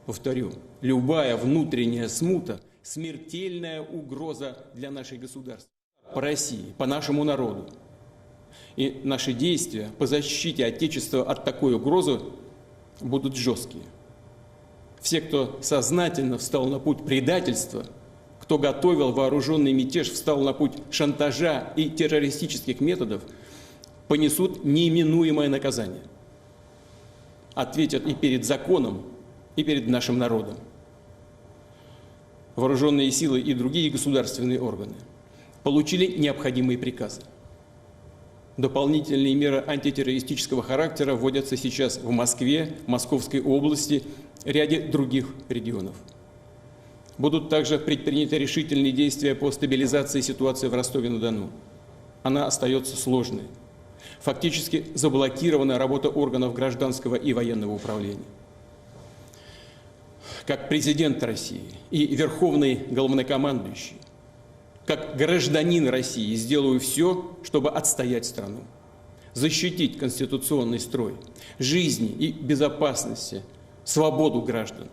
Повторю, любая внутренняя смута – смертельная угроза для нашей государства, по России, по нашему народу. И наши действия по защите Отечества от такой угрозы будут жесткие. Все, кто сознательно встал на путь предательства, кто готовил вооруженный мятеж, встал на путь шантажа и террористических методов, понесут неминуемое наказание. Ответят и перед законом, и перед нашим народом. Вооруженные силы и другие государственные органы получили необходимые приказы. Дополнительные меры антитеррористического характера вводятся сейчас в Москве, Московской области, ряде других регионов. Будут также предприняты решительные действия по стабилизации ситуации в Ростове-на-Дону. Она остается сложной. Фактически заблокирована работа органов гражданского и военного управления. Как президент России и верховный главнокомандующий, как гражданин России сделаю все, чтобы отстоять страну, защитить конституционный строй, жизни и безопасности, свободу граждан.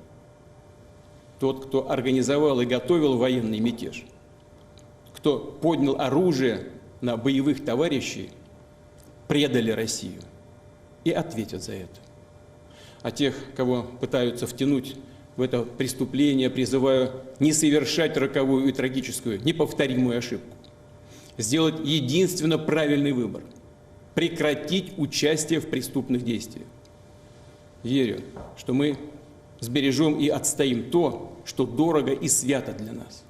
Тот, кто организовал и готовил военный мятеж, кто поднял оружие на боевых товарищей, предали Россию и ответят за это. А тех, кого пытаются втянуть в это преступление, призываю не совершать роковую и трагическую, неповторимую ошибку. Сделать единственно правильный выбор – прекратить участие в преступных действиях. Верю, что мы сбережем и отстоим то, что дорого и свято для нас.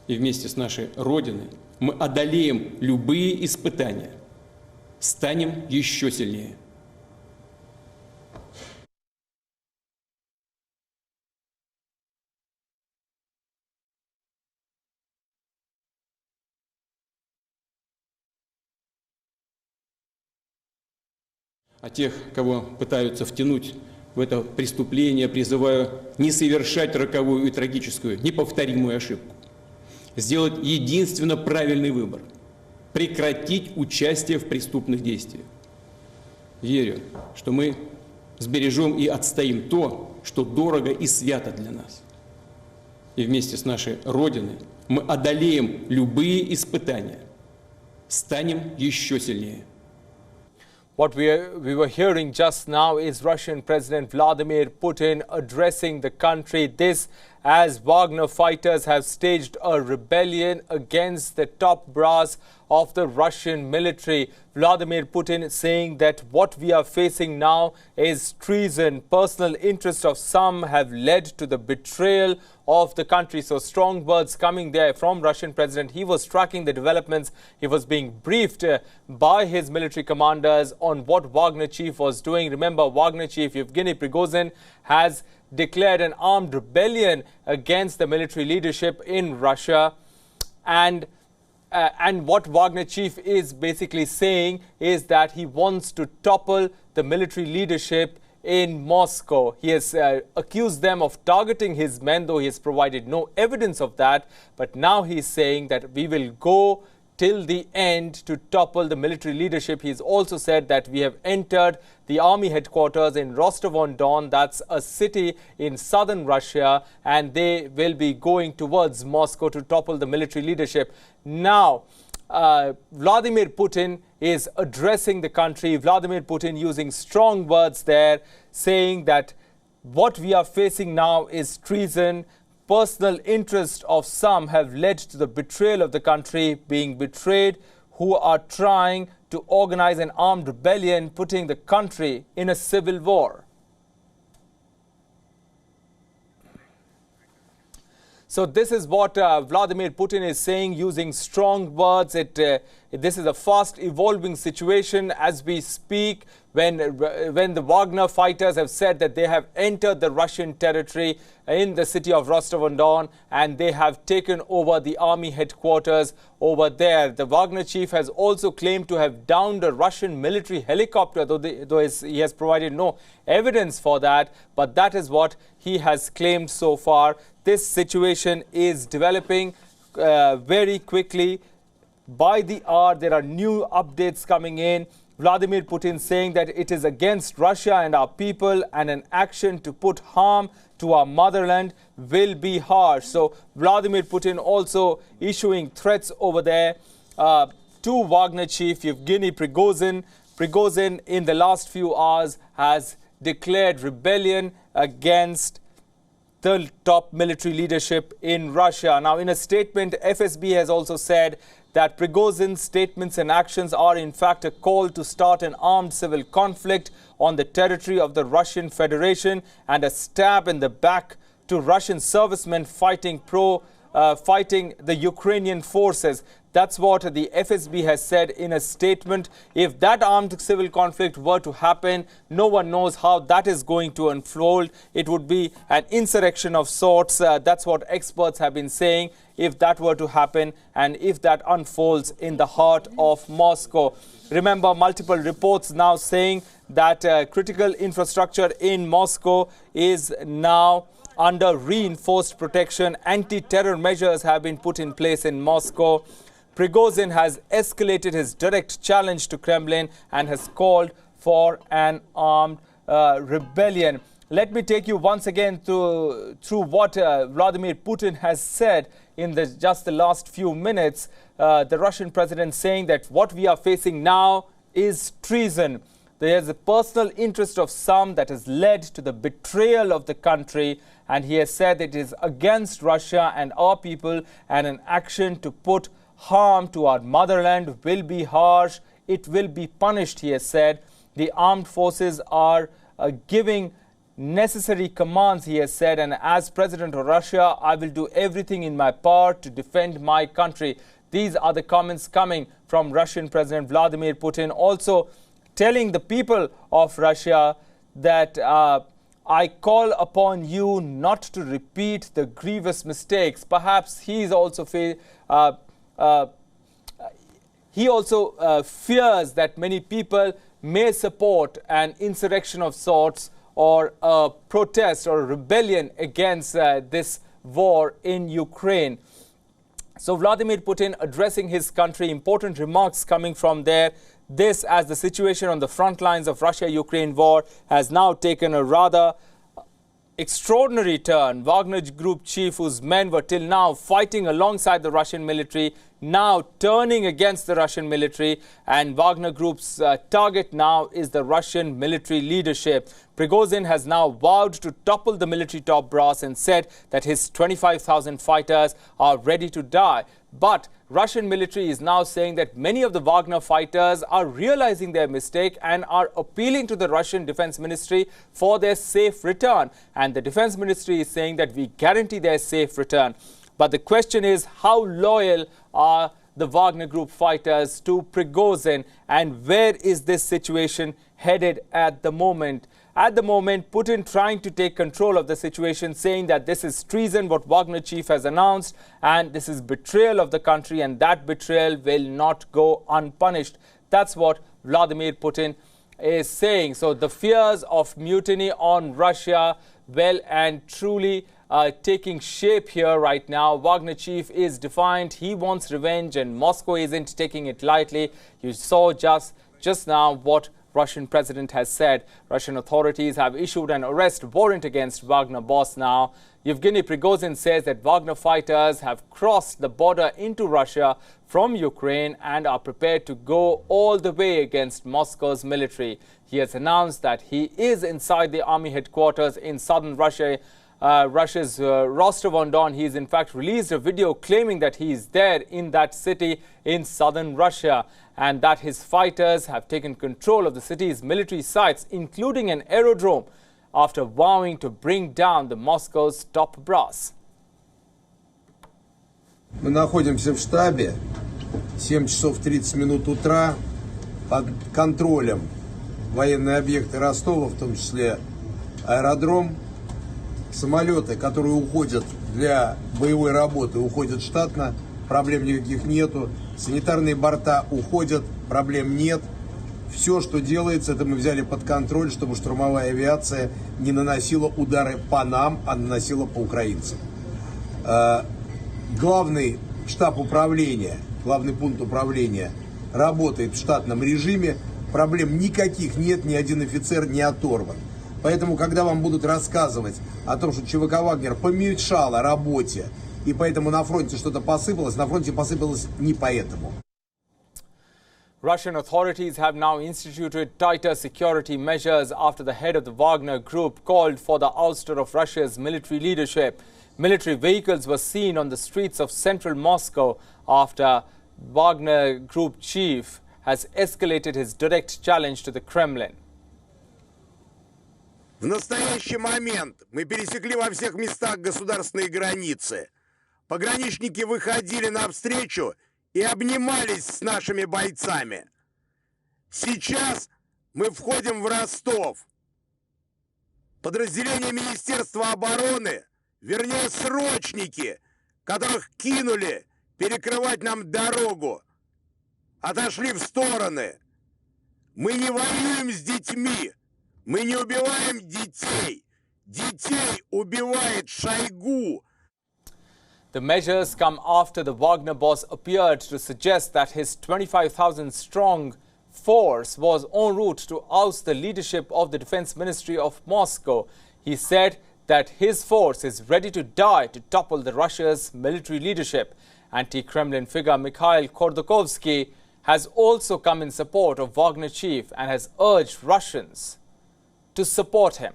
И вместе с нашей Родиной мы одолеем любые испытания, станем еще сильнее. А тех, кого пытаются втянуть в это преступление, призываю не совершать роковую и трагическую, неповторимую ошибку. Сделать единственно правильный выбор – прекратить участие в преступных действиях. Верю, что мы сбережем и отстоим то, что дорого и свято для нас. И вместе с нашей Родиной мы одолеем любые испытания, станем еще сильнее. What we were hearing just now is Russian President Vladimir Putin addressing the country. This as Wagner fighters have staged a rebellion against the top brass of the Russian military. Vladimir Putin saying that what we are facing now is treason. Personal interests of some have led to the betrayal of the country. So strong words coming there from Russian President. He was tracking the developments. He was being briefed by his military commanders on what Wagner chief was doing. Remember, Wagner chief Yevgeny Prigozhin has declared an armed rebellion against the military leadership in Russia. And what Wagner chief is basically saying is that he wants to topple the military leadership in Moscow. He has accused them of targeting his men, though he has provided no evidence of that. But now he's saying that we will go till the end to topple the military leadership. He's also said that we have entered the army headquarters in Rostov-on-Don. That's a city in southern Russia, and they will be going towards Moscow to topple the military leadership. Now, Vladimir Putin is addressing the country. Vladimir Putin using strong words there, saying that what we are facing now is treason. Personal interests of some have led to the betrayal of the country, being betrayed, who are trying to organize an armed rebellion, putting the country in a civil war. So this is what Vladimir Putin is saying, using strong words. This is a fast evolving situation as we speak, when the Wagner fighters have said that they have entered the Russian territory in the city of Rostov-on-Don, and they have taken over the army headquarters over there. The Wagner chief has also claimed to have downed a Russian military helicopter, though he has provided no evidence for that, but that is what he has claimed so far. This situation is developing very quickly. By the hour, there are new updates coming in. Vladimir Putin saying that it is against Russia and our people, and an action to put harm to our motherland will be harsh. So Vladimir Putin also issuing threats over there to Wagner chief Yevgeny Prigozhin. Prigozhin in the last few hours has declared rebellion against the top military leadership in Russia. Now, in a statement, FSB has also said that Prigozhin's statements and actions are in fact a call to start an armed civil conflict on the territory of the Russian Federation and a stab in the back to Russian servicemen fighting the Ukrainian forces. That's what the FSB has said in a statement. If that armed civil conflict were to happen, no one knows how that is going to unfold. It would be an insurrection of sorts. That's what experts have been saying if that were to happen and if that unfolds in the heart of Moscow. Remember, multiple reports now saying that critical infrastructure in Moscow is now under reinforced protection. Anti-terror measures have been put in place in Moscow. Prigozhin has escalated his direct challenge to Kremlin and has called for an armed rebellion. Let me take you once again through what Vladimir Putin has said in just the last few minutes. The Russian president saying that what we are facing now is treason. There is a personal interest of some that has led to the betrayal of the country, and he has said it is against Russia and our people, and an action to put harm to our motherland will be harsh. It will be punished, he has said. The armed forces are giving necessary commands, he has said, and as President of Russia, I will do everything in my power to defend my country. These are the comments coming from Russian President Vladimir Putin, also telling the people of Russia that I call upon you not to repeat the grievous mistakes. Perhaps he is also fears that many people may support an insurrection of sorts or a protest or a rebellion against this war in Ukraine. So Vladimir Putin addressing his country, important remarks coming from there. This as the situation on the front lines of Russia-Ukraine war has now taken a rather extraordinary turn. Wagner Group chief, whose men were till now fighting alongside the Russian military, now turning against the Russian military, and Wagner Group's target now is the Russian military leadership. Prigozhin has now vowed to topple the military top brass and said that his 25,000 fighters are ready to die. But Russian military is now saying that many of the Wagner fighters are realizing their mistake and are appealing to the Russian Defense Ministry for their safe return. And the Defense Ministry is saying that we guarantee their safe return. But the question is, how loyal are the Wagner Group fighters to Prigozhin, and where is this situation headed at the moment? At the moment, Putin trying to take control of the situation, saying that this is treason, what Wagner chief has announced, and this is betrayal of the country, and that betrayal will not go unpunished. That's what Vladimir Putin is saying. So the fears of mutiny on Russia, well and truly taking shape here right now. Wagner chief is defiant. He wants revenge, and Moscow isn't taking it lightly. You saw just now what Russian president has said. Russian authorities have issued an arrest warrant against Wagner boss now. Yevgeny Prigozhin says that Wagner fighters have crossed the border into Russia from Ukraine and are prepared to go all the way against Moscow's military. He has announced that he is inside the army headquarters in southern Russia, Russia's Rostov-on-Don. He has in fact released a video claiming that he is there in that city in southern Russia, and that his fighters have taken control of the city's military sites, including an aerodrome, after vowing to bring down the Moscow's top brass. Мы находимся в штабе, 7 часов 30 минут утра, под контролем военные объекты Ростова, в том числе аэродром. Самолеты, которые уходят для боевой работы, уходят штатно, проблем никаких нету. Санитарные борта уходят, проблем нет. Все, что делается, это мы взяли под контроль, чтобы штурмовая авиация не наносила удары по нам, а наносила по украинцам. Главный штаб управления, главный пункт управления работает в штатном режиме. проблем никаких нет, ни один офицер не оторван. Поэтому, когда вам будут рассказывать о том, что ЧВК «Вагнер» помешало работе, и поэтому на фронте что-то посыпалось, на фронте посыпалось не поэтому. Russian authorities have now instituted tighter security measures after the head of the Wagner Group called for the ouster of Russia's military leadership. Military vehicles were seen on the streets of central Moscow after Wagner Group chief has escalated his direct challenge to the Kremlin. В настоящий момент мы пересекли во всех местах государственные границы. Пограничники выходили навстречу и обнимались с нашими бойцами. Сейчас мы входим в Ростов. Подразделения Министерства обороны, вернее срочники, которых кинули перекрывать нам дорогу, отошли в стороны. Мы не воюем с детьми, мы не убиваем детей. Детей убивает Шойгу. The measures come after the Wagner boss appeared to suggest that his 25,000-strong force was en route to oust the leadership of the Defense Ministry of Moscow. He said that his force is ready to die to topple the Russia's military leadership. Anti-Kremlin figure Mikhail Khodorkovsky has also come in support of Wagner chief and has urged Russians to support him.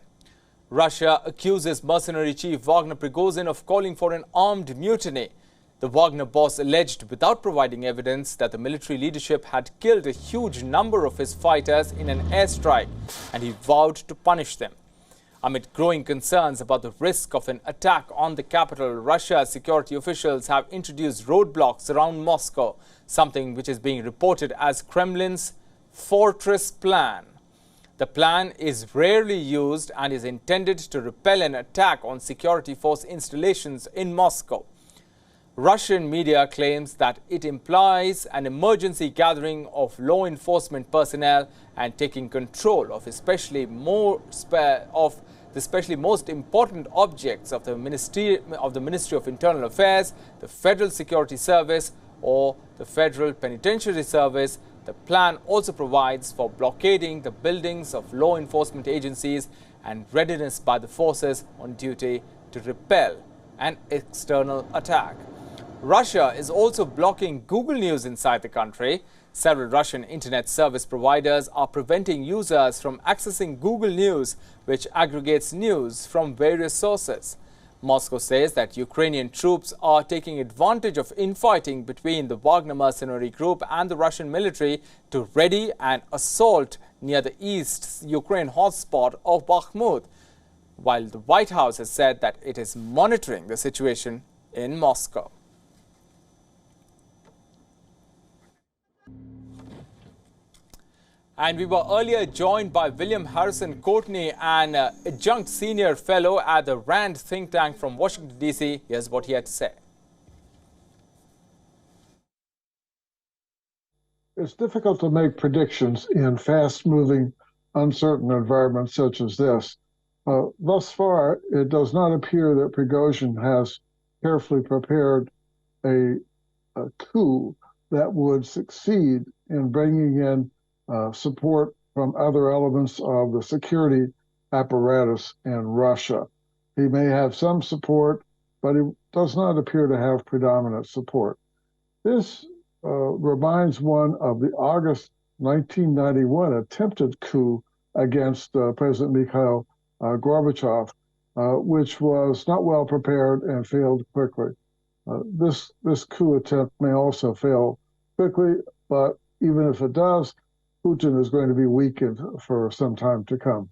Russia accuses mercenary chief Wagner Prigozhin of calling for an armed mutiny. The Wagner boss alleged, without providing evidence, that the military leadership had killed a huge number of his fighters in an airstrike, and he vowed to punish them. Amid growing concerns about the risk of an attack on the capital, Russia's security officials have introduced roadblocks around Moscow, something which is being reported as Kremlin's fortress plan. The plan is rarely used and is intended to repel an attack on security force installations in Moscow. Russian media claims that it implies an emergency gathering of law enforcement personnel and taking control of especially most important objects of the Ministry of Internal Affairs, the Federal Security Service, or the Federal Penitentiary Service. The plan also provides for blockading the buildings of law enforcement agencies and readiness by the forces on duty to repel an external attack. Russia is also blocking Google News inside the country. Several Russian internet service providers are preventing users from accessing Google News, which aggregates news from various sources. Moscow says that Ukrainian troops are taking advantage of infighting between the Wagner mercenary group and the Russian military to ready an assault near the east Ukraine hotspot of Bakhmut, while the White House has said that it is monitoring the situation in Moscow. And we were earlier joined by William Harrison Courtney, an adjunct senior fellow at the RAND think tank from Washington, D.C. Here's what he had to say. It's difficult to make predictions in fast-moving, uncertain environments such as this. Thus far, it does not appear that Prigozhin has carefully prepared a coup that would succeed in bringing in support from other elements of the security apparatus in Russia. He may have some support, but he does not appear to have predominant support. This reminds one of the August 1991 attempted coup against President Mikhail Gorbachev, which was not well prepared and failed quickly. This coup attempt may also fail quickly, but even if it does, Putin is going to be weakened for some time to come.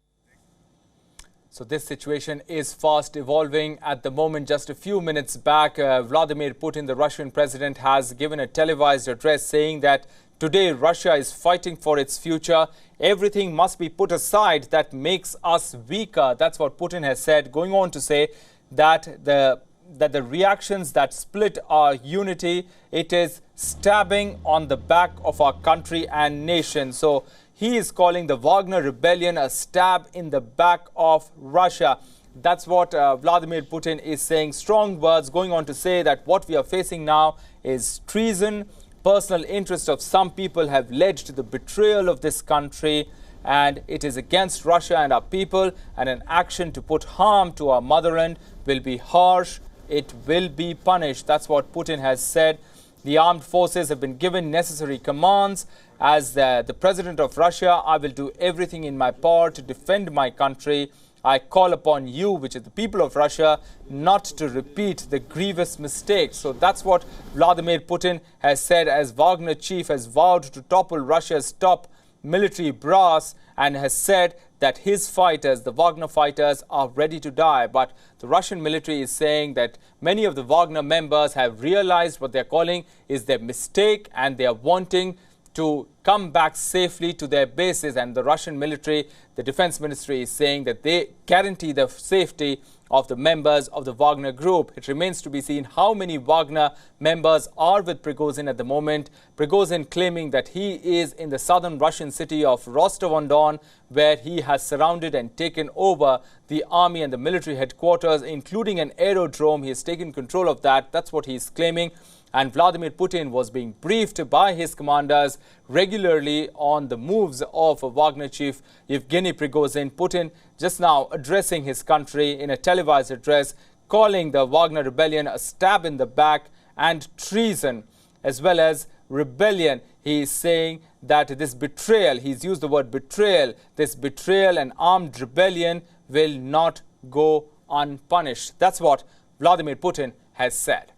So this situation is fast evolving. At the moment, just a few minutes back, Vladimir Putin, the Russian president, has given a televised address saying that today Russia is fighting for its future. Everything must be put aside that makes us weaker. That's what Putin has said, going on to say that the reactions that split our unity, it is stabbing on the back of our country and nation. So he is calling the Wagner rebellion a stab in the back of Russia. That's what Vladimir Putin is saying. Strong words, going on to say that what we are facing now is treason, personal interests of some people have led to the betrayal of this country, and it is against Russia and our people, and an action to put harm to our motherland will be harsh. It will be punished. That's what Putin has said. The armed forces have been given necessary commands. As the president of Russia, I will do everything in my power to defend my country. I call upon you, which is the people of Russia, not to repeat the grievous mistakes. So that's what Vladimir Putin has said, as Wagner chief has vowed to topple Russia's top military brass and has said that his fighters, the Wagner fighters, are ready to die. But the Russian military is saying that many of the Wagner members have realized what they're calling is their mistake, and they are wanting to come back safely to their bases. And the Russian military, the defense ministry, is saying that they guarantee the safety of the members of the Wagner Group. It remains to be seen how many Wagner members are with Prigozhin at the moment. Prigozhin claiming that he is in the southern Russian city of Rostov-on-Don, where he has surrounded and taken over the army and the military headquarters, including an aerodrome. He has taken control of that. That's what he is claiming. And Vladimir Putin was being briefed by his commanders regularly on the moves of Wagner chief Yevgeny Prigozhin. Putin just now addressing his country in a televised address, calling the Wagner rebellion a stab in the back and treason, as well as rebellion. He is saying that this betrayal, he's used the word betrayal, this betrayal and armed rebellion will not go unpunished. That's what Vladimir Putin has said.